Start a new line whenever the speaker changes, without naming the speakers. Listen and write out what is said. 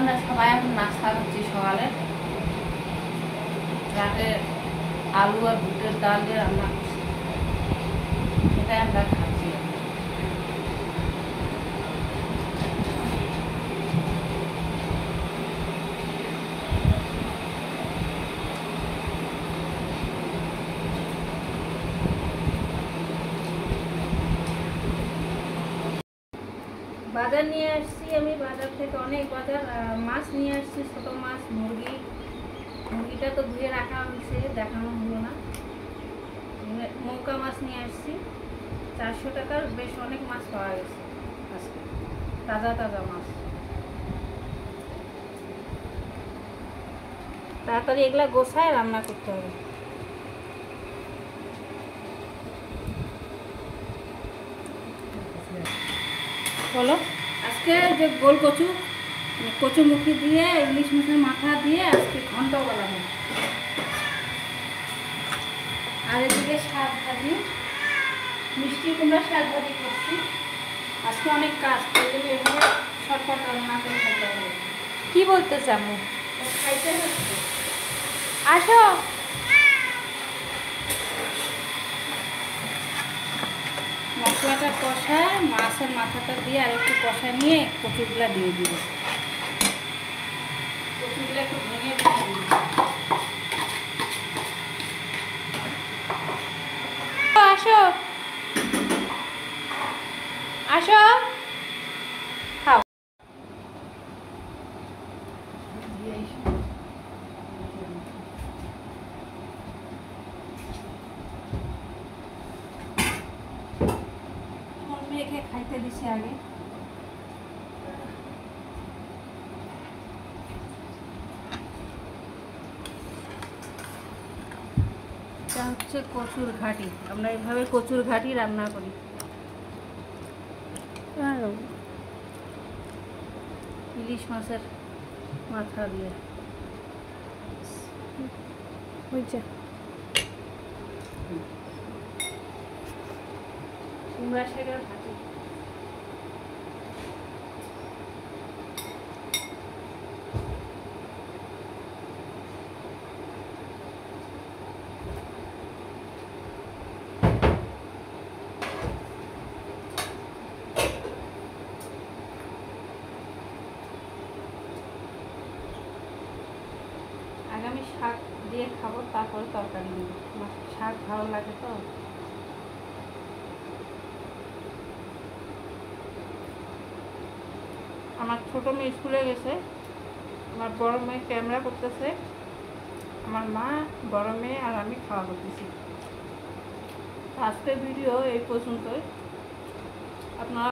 আমরা সবাই এখন নাস্তা করছি সকালে। রাতে আলু আর বুটের ডাল দিয়ে রান্না করছি, এটাই আমরা খাচ্ছি। বাজার নিয়ে আসছি আমি, বাজার থেকে অনেক বাজার মাছ নিয়ে আসছি, ছোট মাছ, মুরগিটা তো ধুয়ে রাখা হয়েছে, দেখানো হলো না। মৌকা মাছ নিয়ে আসছি 400 টাকার, বেশ অনেক মাছ পাওয়া গেছে আজকে, তাজা তাজা মাছ। তাড়াতাড়ি এগুলা গোছায় রান্না করতে হবে। বলো, আজকে যে গোল কচুমুখী দিয়ে ইলিশ মাছের মাথা দিয়ে আজকে ঘন্ট বলা হয়। আর এদিকে শাক ভাজি, মিষ্টি কুমড়া শাক ভাজি করছি। আজকে অনেক কাজ, এভাবে শর্টকাট রান্না করে খেতে হবে। কি বলতে চামু? খাইতে হচ্ছে। আসো, মশলাটা কষায় মাছের মাথাটা দিয়ে আর একটু কষা নিয়ে কচুগুলা দিয়ে দিব। কচুগুলা একটু ভেঙে দিয়ে আসো আসো, খাও। মেয়েকে খাইতে দিছি আগে। এটা হচ্ছে কচুর ঘাটি, আমরা এইভাবে কচুর ঘাটি রান্না করি। ইলিশ মাছের মাথা দিয়ে কুমড়া শাকের ঘাটি। আমি শাক দিয়ে খাবো, তারপরে তরকারি দিব। আমার শাক ভালো লাগে তো। আমার ছোট মেয়ে স্কুলে গেছে, আমার বড় মেয়ে ক্যামেরা করতেছে, আমার মা, বড় মেয়ে আর আমি খাওয়া করতেছি। আজকের ভিডিও এই পর্যন্তই। আপনারা